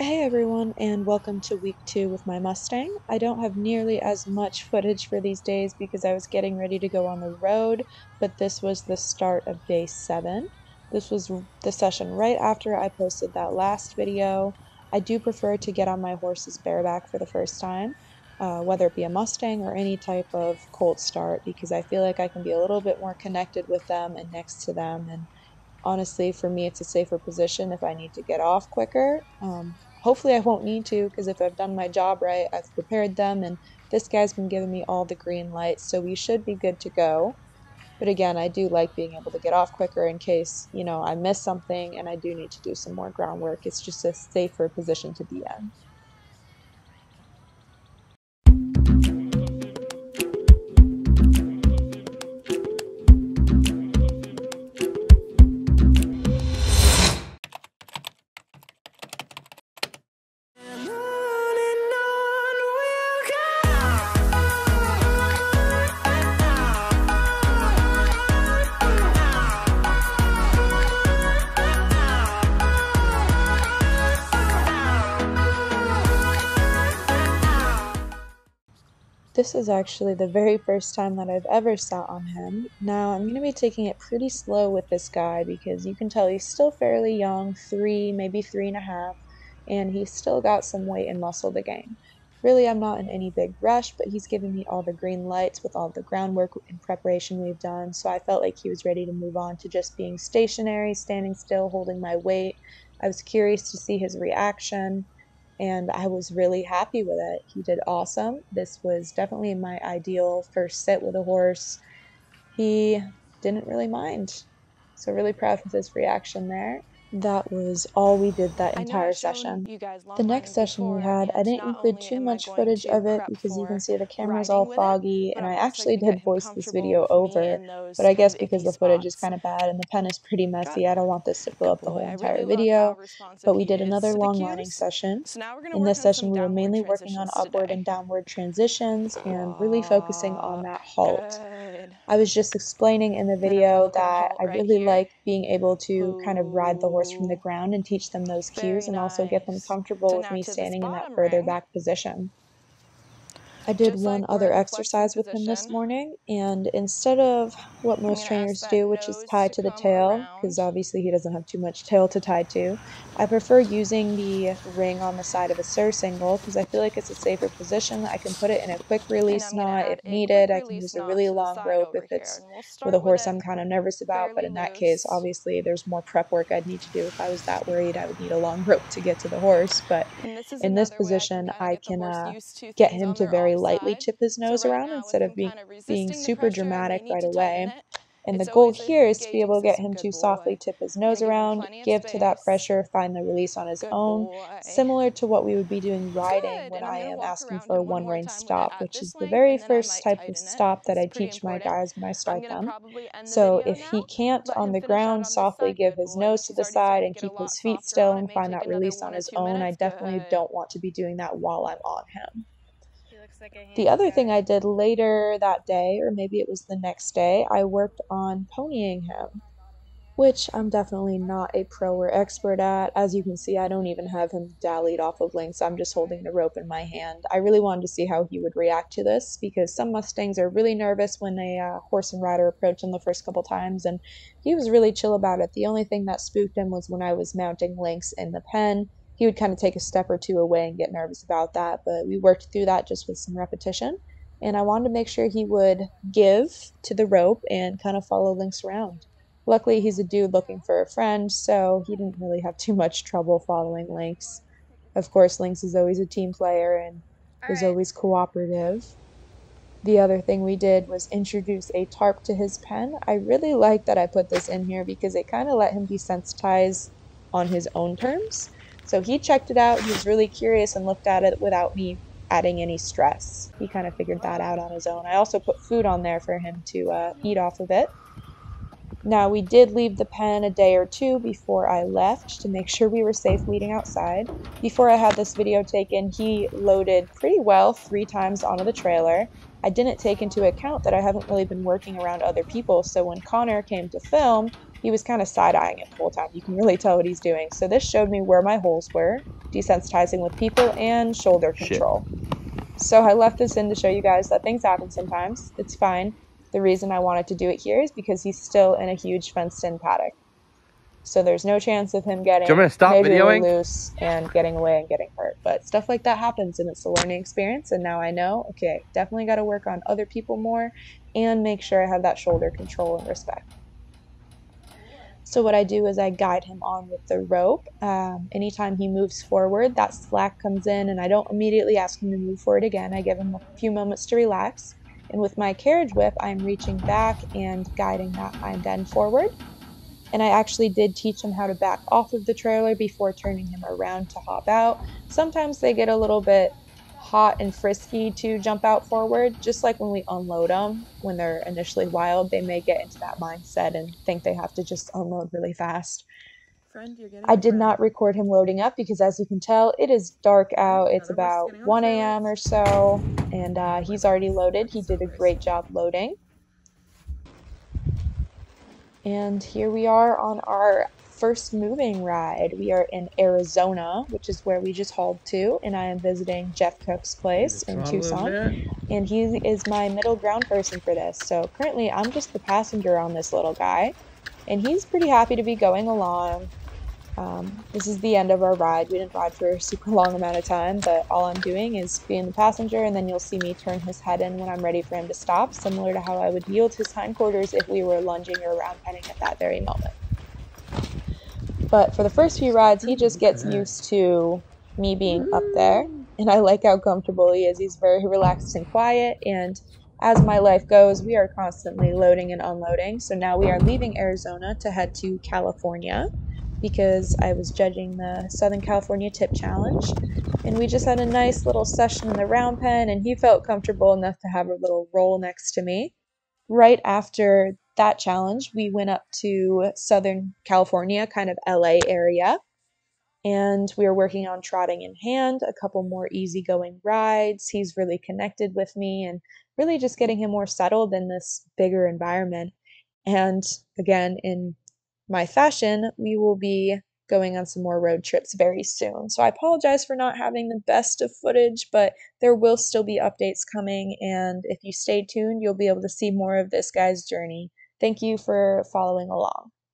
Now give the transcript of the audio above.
Hey everyone, and welcome to week 2 with my Mustang. I don't have nearly as much footage for these days because I was getting ready to go on the road, but this was the start of day 7. This was the session right after I posted that last video. I do prefer to get on my horses bareback for the first time, whether it be a Mustang or any type of colt start, because I feel like I can be a little bit more connected with them and next to them, and honestly, for me, it's a safer position if I need to get off quicker. Hopefully, I won't need to because if I've done my job right, I've prepared them, and this guy's been giving me all the green lights, so we should be good to go. But again, I do like being able to get off quicker in case, I miss something and I do need to do some more groundwork. It's just a safer position to be in. This is actually the very first time that I've ever sat on him. Now, I'm going to be taking it pretty slow with this guy because you can tell he's still fairly young, 3, maybe 3.5, and he's still got some weight and muscle to gain. Really, I'm not in any big rush, but he's giving me all the green lights with all the groundwork and preparation we've done, so I felt like he was ready to move on to just being stationary, standing still, holding my weight. I was curious to see his reaction, and I was really happy with it. He did awesome. This was definitely my ideal first sit with a horse. He didn't really mind. So really proud of his reaction there. That was all we did that entire session. The next session we had, I didn't include too much footage of it because you can see the camera's all foggy, and I actually did voice this video over, but I guess because the footage is kind of bad and the pen is pretty messy, I don't want this to fill up the whole entire video. But we did another long lining session. In this session, we were mainly working on upward and downward transitions and really focusing on that halt. I was just explaining in the video that I really like being able to kind of ride the horse from the ground and teach them those cues and also get them comfortable with me standing in that further back position. I did one other exercise with him this morning, and instead of what most trainers do, which is tie to the tail, because obviously he doesn't have too much tail to tie to, I prefer using the ring on the side of a surcingle because I feel like it's a safer position. I can put it in a quick release knot if needed. I can use a really long rope if it's with a horse I'm kind of nervous about, but in that case, obviously there's more prep work I'd need to do. If I was that worried, I would need a long rope to get to the horse, but in this position, I can get him to very lightly tip his nose around instead of being super dramatic right away. And the goal here is to be able to get him to softly tip his nose around, give to that pressure, find the release on his own, similar to what we would be doing riding when I am asking for a one-rein stop, which is the very first type of stop that I teach my guys when I start them. So if he can't on the ground softly give his nose to the side and keep his feet still and find that release on his own, I definitely don't want to be doing that while I'm on him. The other thing I did later that day, or maybe it was the next day, I worked on ponying him, which I'm definitely not a pro or expert at. As you can see, I don't even have him dallied off of Lynx. I'm just holding the rope in my hand. I really wanted to see how he would react to this because some Mustangs are really nervous when a horse and rider approach them the first couple times, and he was really chill about it. The only thing that spooked him was when I was mounting Lynx in the pen. He would kind of take a step or two away and get nervous about that, but we worked through that just with some repetition. And I wanted to make sure he would give to the rope and kind of follow Lynx around. Luckily, he's a dude looking for a friend, so he didn't really have too much trouble following Lynx. Of course, Lynx is always a team player and is always cooperative. The other thing we did was introduce a tarp to his pen. I really like that I put this in here because it kind of let him desensitize on his own terms. So he checked it out, he was really curious and looked at it without me adding any stress. He kind of figured that out on his own. I also put food on there for him to eat off of it. Now, we did leave the pen a day or two before I left to make sure we were safe leading outside. Before I had this video taken, he loaded pretty well 3 times onto the trailer. I didn't take into account that I haven't really been working around other people, so when Connor came to film, he was kind of side-eyeing it the whole time. You can really tell what he's doing. So this showed me where my holes were, desensitizing with people, and shoulder Shit. control. So I left this in to show you guys that things happen sometimes. It's fine. The reason I wanted to do it here is because he's still in a huge fenced-in paddock. So there's no chance of him Do you want me getting to stop majorly videoing? loose and getting away and getting hurt. But stuff like that happens and it's a learning experience. And now I know, okay, definitely got to work on other people more and make sure I have that shoulder control and respect. So what I do is I guide him on with the rope. Anytime he moves forward, that slack comes in and I don't immediately ask him to move forward again. I give him a few moments to relax. And with my carriage whip, I'm reaching back and guiding that hind end forward. And I actually did teach him how to back off of the trailer before turning him around to hop out. Sometimes they get a little bit hot and frisky to jump out forward, just like when we unload them when they're initially wild. They may get into that mindset and think they have to just unload really fast. Friend, you're getting I a did friend. not record him loading up because, as you can tell, it is dark out. Okay, It's another horse is about getting on the 1 trailer. a.m. or so, and he's already loaded. He did a great job loading. And here we are on our first moving ride. We are in Arizona, which is where we just hauled to, and I am visiting Jeff Cook's place in Tucson. And he is my middle ground person for this. So currently I'm just the passenger on this little guy, and he's pretty happy to be going along. This is the end of our ride. We didn't ride for a super long amount of time, but all I'm doing is being the passenger, and then you'll see me turn his head in when I'm ready for him to stop, similar to how I would yield his hindquarters if we were lunging or round penning at that very moment. But for the first few rides, he just gets used to me being up there, and I like how comfortable he is. He's very relaxed and quiet, and as my life goes, we are constantly loading and unloading. So now we are leaving Arizona to head to California because I was judging the Southern California Tip Challenge, and we just had a nice little session in the round pen, and he felt comfortable enough to have a little roll next to me. Right after that challenge, we went up to Southern California, kind of LA area, and we were working on trotting in hand, a couple more easygoing rides. He's really connected with me and really just getting him more settled in this bigger environment. And again, in my fashion, we will be going on some more road trips very soon. So I apologize for not having the best of footage, but there will still be updates coming. And if you stay tuned, you'll be able to see more of this guy's journey. Thank you for following along.